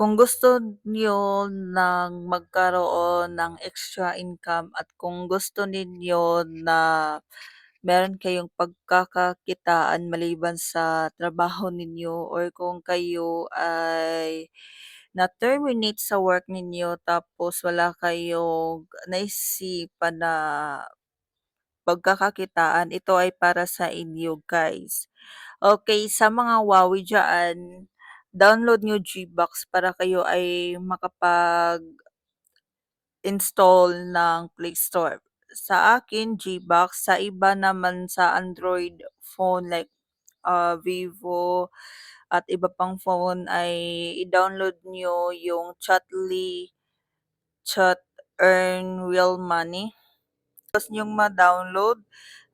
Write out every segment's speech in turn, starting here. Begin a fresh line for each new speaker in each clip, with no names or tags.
Kung gusto niyo ng magkaroon ng extra income at kung gusto ninyo na meron kayong pagkakakitaan maliban sa trabaho ninyo or kung kayo ay na-terminate sa work ninyo tapos wala kayong naisipan na pagkakakitaan, ito ay para sa inyo guys. Okay, sa mga Wowie diyaan, download niyo GBox para kayo ay makapag-install ng Play Store. Sa akin, GBox, sa iba naman sa Android phone like Vivo at iba pang phone ay i-download niyo yung Chatly Chat Earn Real Money. Tapos niyong ma-download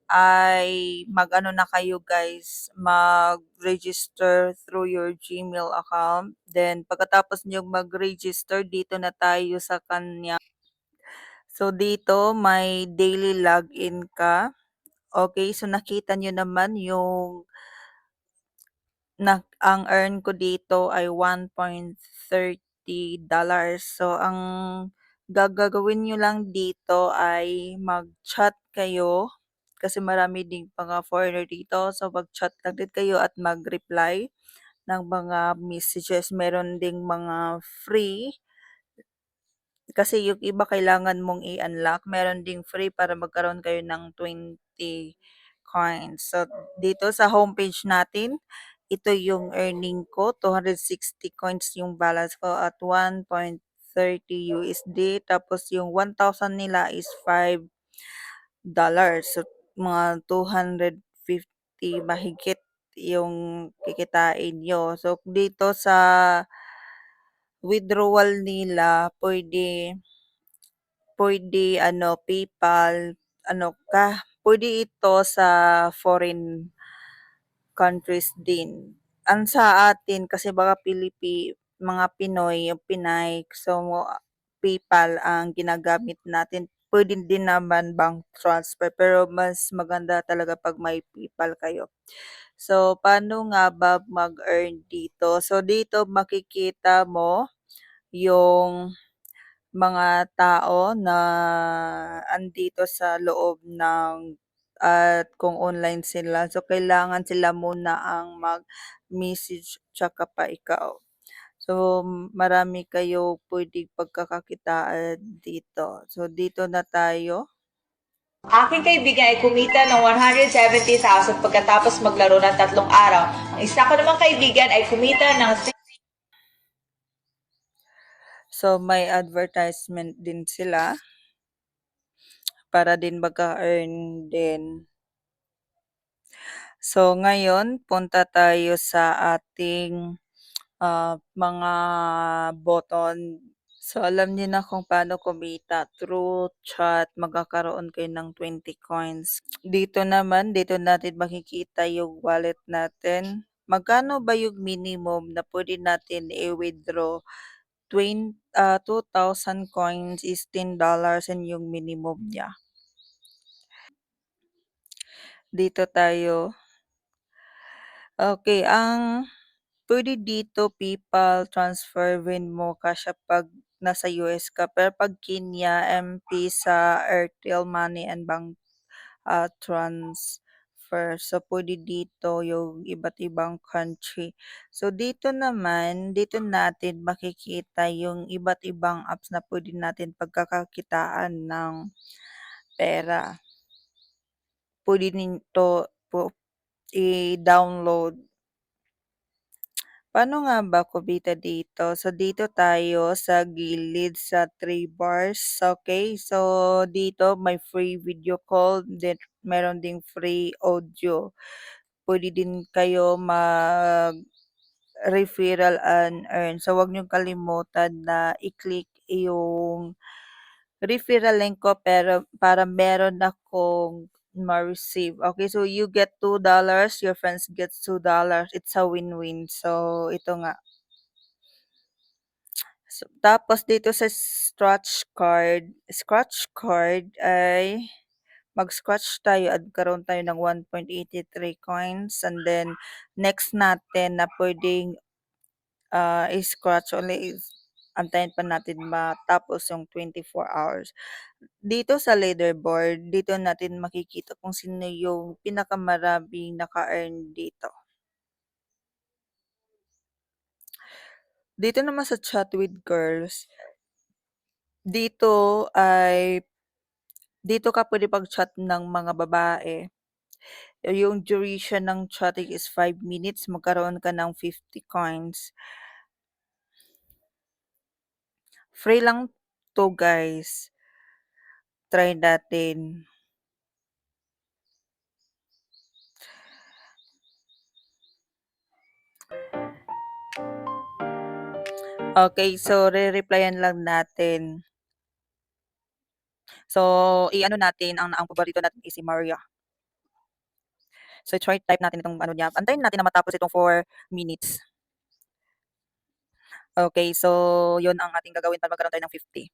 ay mag-ano na kayo guys, mag-register through your Gmail account. Then pagkatapos niyo mag-register, dito na tayo sa kanya. So dito may daily login ka. Okay, so nakita niyo naman yung ang earn ko dito ay $1.30. So ang gagawin niyo lang dito ay mag-chat kayo kasi marami ding mga foreigner dito. So mag-chat lang din kayo at mag-reply ng mga messages. Meron ding mga free kasi yung iba kailangan mong i-unlock. Meron ding free para magkaroon kayo ng 20 coins. So, dito sa homepage natin, ito yung earning ko. 260 coins yung balance ko at 1.30 USD. Tapos yung 1,000 nila is $5. So, mga 250 mahigit yung kikitain nyo. So, dito sa withdrawal nila, pwede ano, PayPal, pwede ito sa foreign countries din. Ang sa atin kasi baka mga Pinoy, yung Pinay, so PayPal ang ginagamit natin. Pwede din naman bank transfer pero mas maganda talaga pag may PayPal kayo. So, paano nga ba mag-earn dito? So, dito makikita mo yung mga tao na andito sa loob ng at kung online sila. So, kailangan sila muna ang mag-message tsaka pa ikaw. So, marami kayo pwedeng pagkakakitaan dito. So, dito na tayo.
Aking kaibigan ay kumita ng 170,000 pagkatapos maglaro ng 3 araw. Ang isa ko namang kaibigan ay kumita ng
So, may advertisement din sila para din maka-earn din. So, ngayon, punta tayo sa ating mga button. So, alam niyo na kung paano kumita. Through chat, magkakaroon kayo ng 20 coins. Dito naman, dito natin makikita yung wallet natin. Magkano ba yung minimum na pwede natin i-withdraw? 2,000 coins is $10 and yung minimum niya. Dito tayo. Okay, ang pwede dito PayPal, transfer, Venmo, Cash App pag nasa US ka. Pero pag Kenya, M-Pesa, Airtel Money and Bank transfer. So, pwede dito yung iba't ibang country. So, dito naman, dito natin makikita yung iba't ibang apps na pwede natin pagkakakitaan ng pera. Pwede nito i-download. Paano nga ba kumita dito? So, dito tayo sa gilid sa 3 bars. Okay, so dito may free video call, then meron ding free audio. Pwede din kayo mag referral and earn. So, wag niyong kalimutan na i-click yung referral link ko pero para meron akong ma-receive. Okay, so you get $2, your friends get $2. It's a win-win. So, ito nga. So, tapos dito sa scratch card ay mag-scratch tayo at karoon tayo ng 1.83 coins and then next natin na pwedeng scratch ulit, antayin pa natin matapos yung 24 hours. Dito sa leaderboard, dito natin makikita kung sino yung pinakamaraming naka-earn dito. Dito naman sa Chat with Girls, dito ay dito ka pwede mag-chat ng mga babae. Yung duration ng chatting is 5 minutes, magkaroon ka ng 50 coins. Free lang 'to guys, try natin. Okay, so re-replyan lang natin. So, i-ano natin ang paborito natin is si Maria. So, try type natin itong ano niya, antayin natin na matapos itong 4 minutes. Okay, so yun ang ating gagawin para magkaroon tayo ng 50.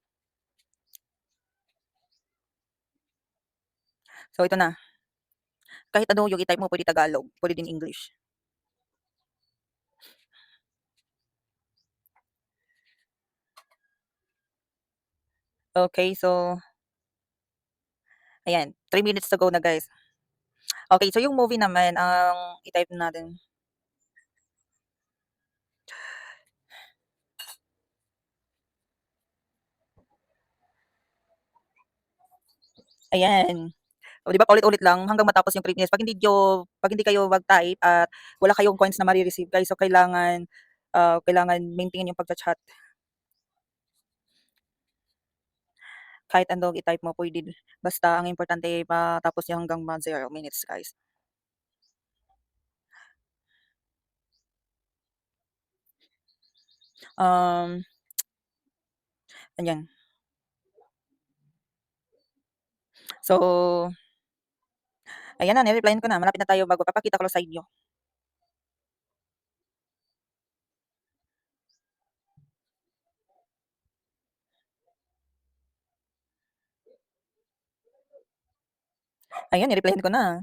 So, ito na. Kahit ano yung i-type mo, pwede Tagalog, pwede din English. Okay, so ayan, 3 minutes to go na guys. Okay, so yung movie naman ang i-type natin. Ayan. O 'di ba paulit-ulit lang hanggang matapos yung 3 minutes. 'Pag hindi kayo mag-type at wala kayong coins na mare-receive guys, so kailangan maintain yung pagcha-chat. Kahit anong i-type mo puwede, basta ang importante matapos niyo hanggang 0 minutes guys. Um, Ayan. So, ayan na ni-replyan ko na, malapit na tayo papakita ko lang sa inyo. Ayan, ni-replyan ko na.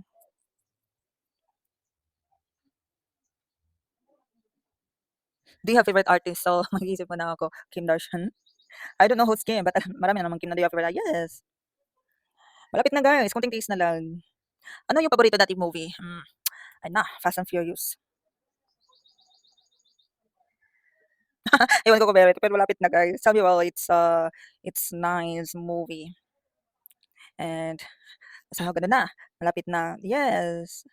Do you have favorite artist? So, mag-iisip muna ako, Kim Darshan. I don't know who's Kim, but marami na namang Kim na do you have favorite yes. Malapit na guys, konting tiis na lang. Ano yung paborito nating movie? Ayun na, Fast and Furious. Ewan ko kung meron, pero malapit na guys. Sabi well, it's nice movie. And so ganun na, malapit na. Yes.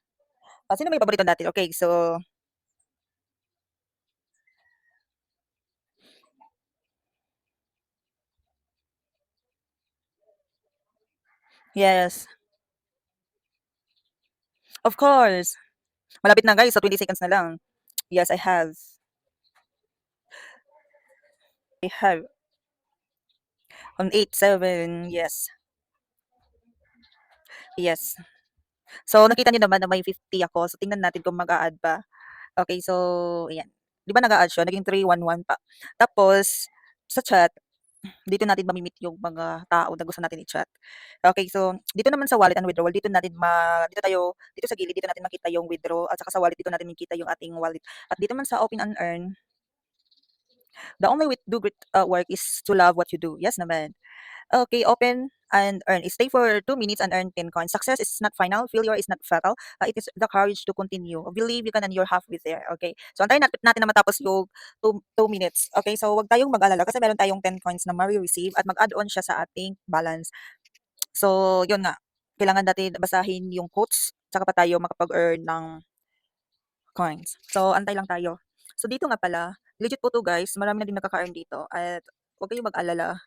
Sino ba yung paborito natin? Okay, so yes. Of course. Malapit na guys, so 20 seconds na lang. Yes, I have. I have. On 8, 7, yes. Yes. So nakita niyo naman na may 50 ako. So tingnan natin kung mag-a-add pa. Okay, so ayan. 'Di ba nag-a-add siya, naging 311 pa. Tapos sa chat, dito natin mami-meet yung mga tao na gusto natin i-chat. Okay, so dito naman sa wallet and withdrawal, dito sa gilid, dito natin makita yung withdraw at saka sa wallet dito natin makita yung ating wallet. At dito man sa open and earn, the only way to do great work is to love what you do. Yes naman. Okay, open and earn. Stay for 2 minutes and earn 10 coins. Success is not final. Failure is not fatal. It is the courage to continue. Believe you can and you're halfway there. Okay. So, antayin natin na matapos yung 2 minutes. Okay. So, wag tayong mag-alala kasi meron tayong 10 coins na ma-receive at mag-add on siya sa ating balance. So, yun nga. Kailangan natin basahin yung quotes saka pa tayo makapag-earn ng coins. So, antay lang tayo. So, dito nga pala, legit po to guys. Marami na din nakaka-earn dito at wag kayong mag-alala.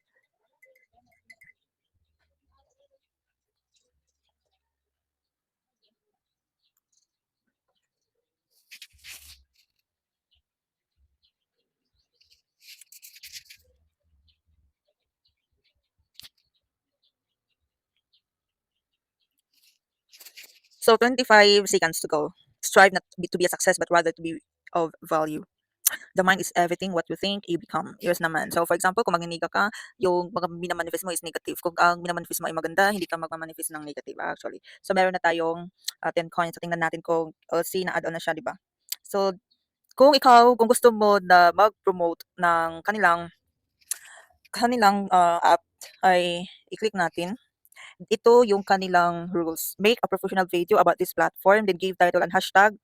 So 25 seconds to go. Strive not to be a success but rather to be of value. The mind is everything, what you think, you become. Yes naman. So for example, kung magniniga ka, yung mga minamanifest mo is negative. Kung ang minamanifest mo ay maganda, hindi ka magmamanifest ng negative actually. So meron na tayong 10 coins. So tingnan natin kung see na add on na siya, di ba? So kung gusto mo na mag-promote ng kanilang app ay i-click natin. Ito yung kanilang rules. Make a professional video about this platform, then give title and hashtag.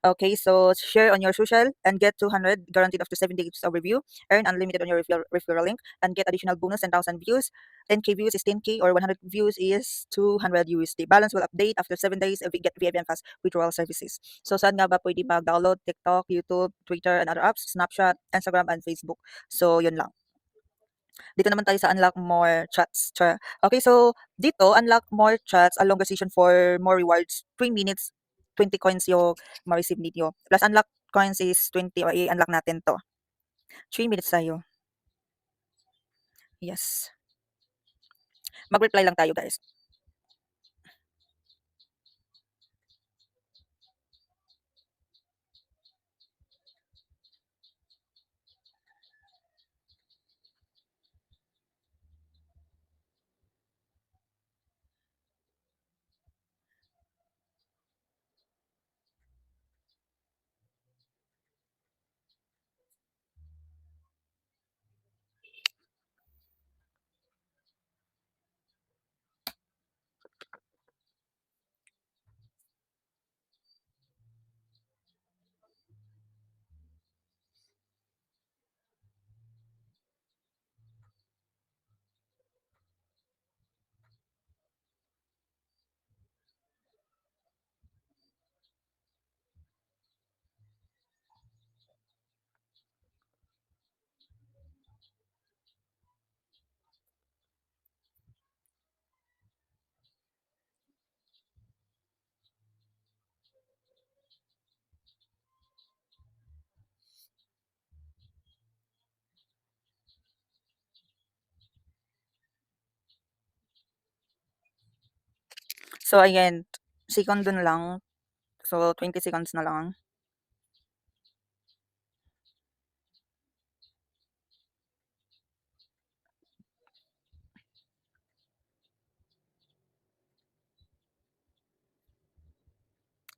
Okay, so share on your social and get 200 guaranteed after 7 days of review. Earn unlimited on your referral link and get additional bonus 10,000 views. 10K views is 10K or 100 views is 200 USD. Balance will update after 7 days if we get VIP and fast withdrawal services. So saan nga ba pwede mag-download? TikTok, YouTube, Twitter, and other apps, Snapchat, Instagram, and Facebook. So yun lang. Dito naman tayo sa unlock more chats. Okay, so dito, unlock more chats, a longer session for more rewards. 3 minutes, 20 coins yung ma-receive ninyo. Plus unlock coins is 20 o i-unlock natin to. 3 minutes tayo. Yes. Mag-reply lang tayo, guys. So, ayan, second dun lang. So, 20 seconds na lang.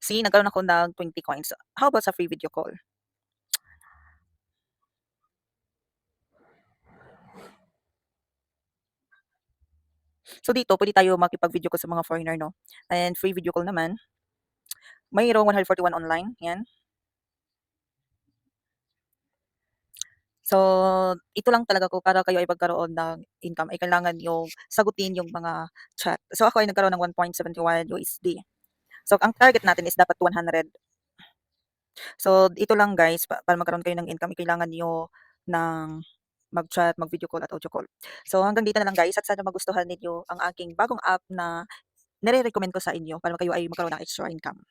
See, nagkaroon ako ng 20 coins. How about sa free video call? So, dito, pwede tayo makipag-video call sa mga foreigner, no? And free video call naman, mayroong 141 online. Yan. So, ito lang talaga ko para kayo ay magkaroon ng income ay kailangan yung sagutin yung mga chat. So, ako ay nagkaroon ng 1.71 USD. So, ang target natin is dapat 100. So, ito lang guys, para magkaroon kayo ng income, kailangan niyo ng mag-chat, mag-video call at audio call. So, hanggang dito na lang guys at sana magustuhan ninyo ang aking bagong app na nire-recommend ko sa inyo para kayo ay magkaroon ng extra income.